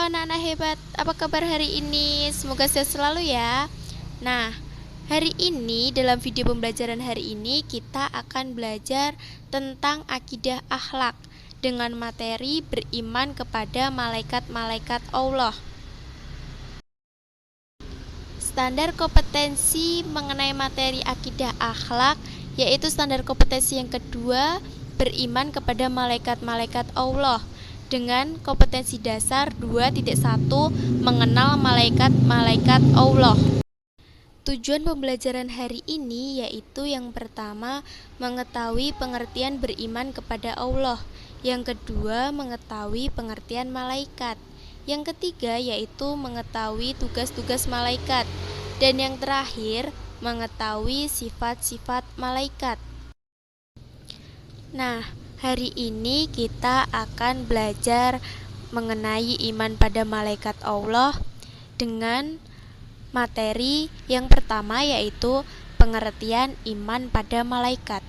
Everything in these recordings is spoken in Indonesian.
anak-anak hebat, apa kabar hari ini? Semoga sehat selalu ya. Nah, hari ini dalam video pembelajaran hari ini kita akan belajar tentang akidah akhlak dengan materi beriman kepada malaikat-malaikat Allah. Standar kompetensi mengenai materi akidah akhlak yaitu standar kompetensi yang kedua, beriman kepada malaikat-malaikat Allah dengan kompetensi dasar 2.1 mengenal malaikat-malaikat Allah. Tujuan pembelajaran hari ini yaitu yang pertama mengetahui pengertian beriman kepada Allah, yang kedua mengetahui pengertian malaikat, yang ketiga yaitu mengetahui tugas-tugas malaikat, dan yang terakhir mengetahui sifat-sifat malaikat. Nah, hari ini kita akan belajar mengenai iman pada malaikat Allah dengan materi yang pertama yaitu pengertian iman pada malaikat.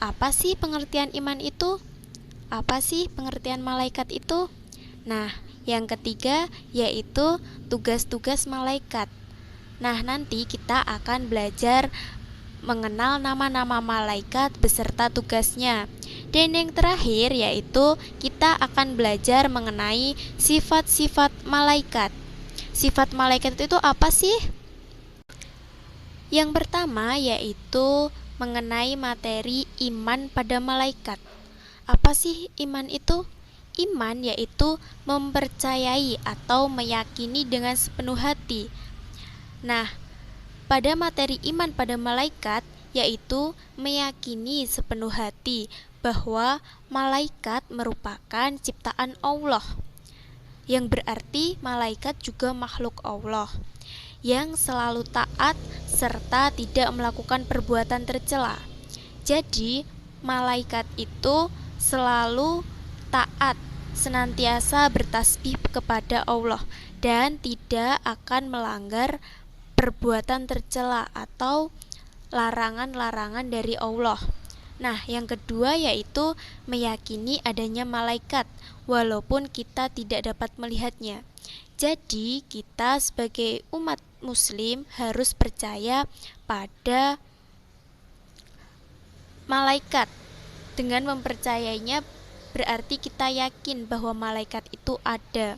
Apa sih pengertian iman itu? Apa sih pengertian malaikat itu? Nah, yang ketiga yaitu tugas-tugas malaikat. Nah, nanti kita akan belajar mengenal nama-nama malaikat beserta tugasnya. Dan yang terakhir yaitu kita akan belajar mengenai sifat-sifat malaikat. Sifat malaikat itu apa sih? Yang pertama yaitu mengenai materi iman pada malaikat. Apa sih iman itu? Iman yaitu mempercayai atau meyakini dengan sepenuh hati. Nah, pada materi iman pada malaikat yaitu meyakini sepenuh hati bahwa malaikat merupakan ciptaan Allah, yang berarti malaikat juga makhluk Allah yang selalu taat serta tidak melakukan perbuatan tercela. Jadi, malaikat itu selalu taat, senantiasa bertasbih kepada Allah dan tidak akan melanggar perbuatan tercela atau larangan-larangan dari Allah. Nah, yang kedua yaitu meyakini adanya malaikat walaupun kita tidak dapat melihatnya. Jadi, kita sebagai umat muslim harus percaya pada malaikat. Dengan mempercayainya berarti kita yakin bahwa malaikat itu ada.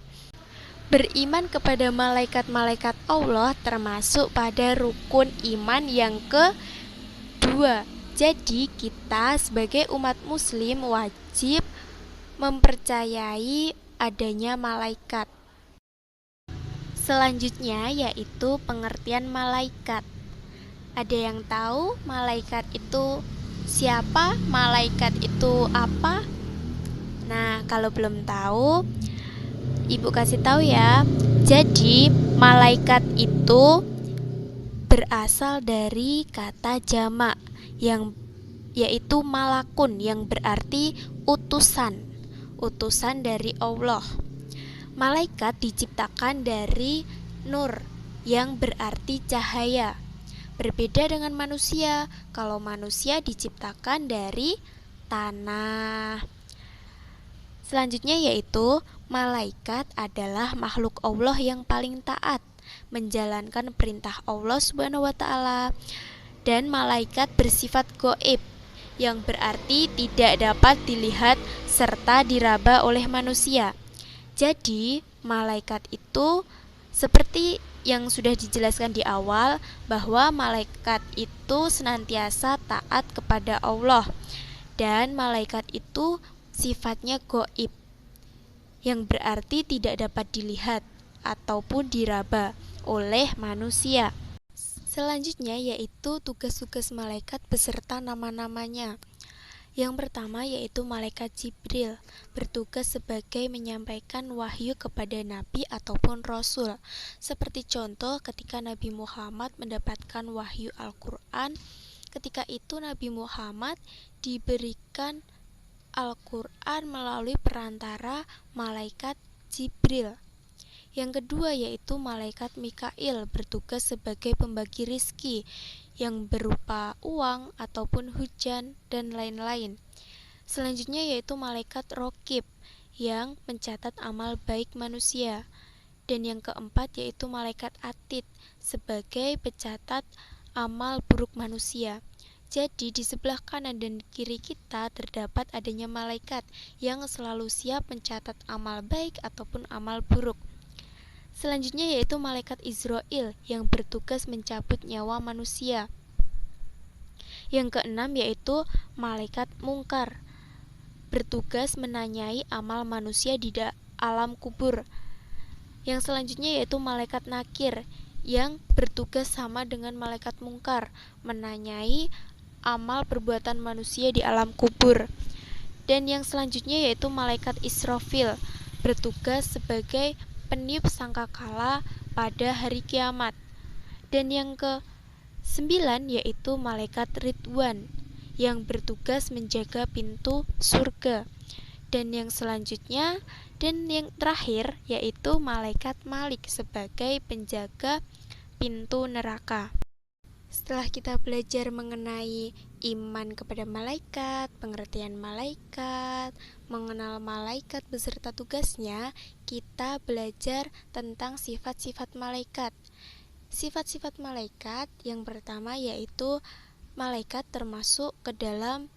Beriman kepada malaikat-malaikat Allah termasuk pada rukun iman yang kedua. Jadi kita sebagai umat muslim wajib mempercayai adanya malaikat. Selanjutnya yaitu pengertian malaikat. Ada yang tahu malaikat itu siapa? Malaikat itu apa? Nah, kalau belum tahu, Ibu kasih tahu ya. Jadi, malaikat itu berasal dari kata jamak yang yaitu malakun yang berarti utusan. Utusan dari Allah. Malaikat diciptakan dari nur yang berarti cahaya. Berbeda dengan manusia. Kalau manusia diciptakan dari tanah. Selanjutnya yaitu malaikat adalah makhluk Allah yang paling taat, menjalankan perintah Allah Subhanahu wa taala. Dan malaikat bersifat gaib, yang berarti tidak dapat dilihat serta diraba oleh manusia. Jadi, malaikat itu seperti yang sudah dijelaskan di awal bahwa malaikat itu senantiasa taat kepada Allah. Dan malaikat itu sifatnya gaib, yang berarti tidak dapat dilihat ataupun diraba oleh manusia. Selanjutnya yaitu tugas-tugas malaikat beserta nama-namanya. Yang pertama yaitu malaikat Jibril, bertugas sebagai menyampaikan wahyu kepada nabi ataupun rasul. Seperti contoh ketika Nabi Muhammad mendapatkan wahyu Al-Quran, ketika itu Nabi Muhammad diberikan Al-Quran melalui perantara malaikat Jibril. Yang kedua yaitu malaikat Mikail, bertugas sebagai pembagi rizki yang berupa uang ataupun hujan dan lain-lain. Selanjutnya yaitu malaikat Rokib yang mencatat amal baik manusia. Dan yang keempat yaitu malaikat Atid sebagai pencatat amal buruk manusia. Jadi di sebelah kanan dan kiri kita terdapat adanya malaikat yang selalu siap mencatat amal baik ataupun amal buruk. Selanjutnya yaitu malaikat Izrail yang bertugas mencabut nyawa manusia. Yang keenam yaitu malaikat Mungkar, bertugas menanyai amal manusia di alam kubur. Yang selanjutnya yaitu malaikat Nakir yang bertugas sama dengan malaikat Mungkar, menanyai amal perbuatan manusia di alam kubur. Dan yang selanjutnya yaitu malaikat Israfil, bertugas sebagai peniup sangkakala pada hari kiamat. Dan yang ke-9 yaitu malaikat Ridwan yang bertugas menjaga pintu surga. Dan yang selanjutnya dan yang terakhir yaitu malaikat Malik sebagai penjaga pintu neraka. Setelah kita belajar mengenai iman kepada malaikat, pengertian malaikat, mengenal malaikat beserta tugasnya, kita belajar tentang sifat-sifat malaikat. Sifat-sifat malaikat yang pertama yaitu malaikat termasuk ke dalam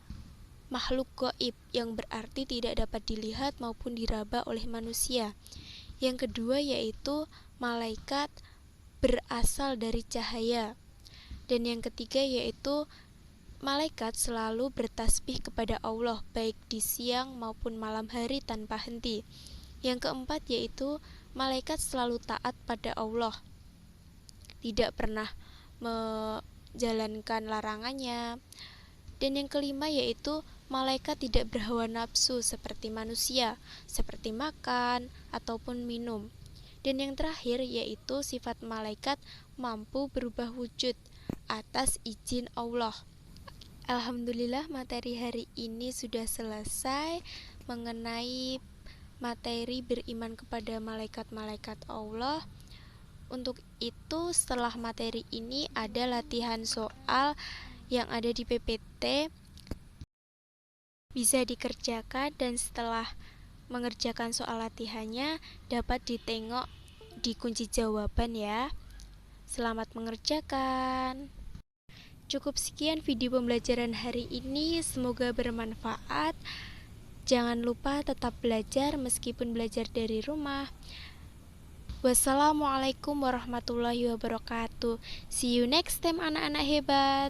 makhluk gaib yang berarti tidak dapat dilihat maupun diraba oleh manusia. Yang kedua yaitu malaikat berasal dari cahaya. Dan yang ketiga yaitu malaikat selalu bertasbih kepada Allah baik di siang maupun malam hari tanpa henti. Yang keempat yaitu malaikat selalu taat pada Allah, tidak pernah menjalankan larangannya. Dan yang kelima yaitu malaikat tidak berhawa nafsu seperti manusia, seperti makan ataupun minum. Dan yang terakhir yaitu sifat malaikat mampu berubah wujud atas izin Allah. Alhamdulillah materi hari ini sudah selesai mengenai materi beriman kepada malaikat-malaikat Allah. Untuk itu setelah materi ini ada latihan soal yang ada di PPT, bisa dikerjakan dan setelah mengerjakan soal latihannya dapat ditengok di kunci jawaban ya. Selamat mengerjakan. Cukup sekian video pembelajaran hari ini, semoga bermanfaat. Jangan lupa tetap belajar meskipun belajar dari rumah. Wassalamualaikum warahmatullahi wabarakatuh. See you next time anak-anak hebat.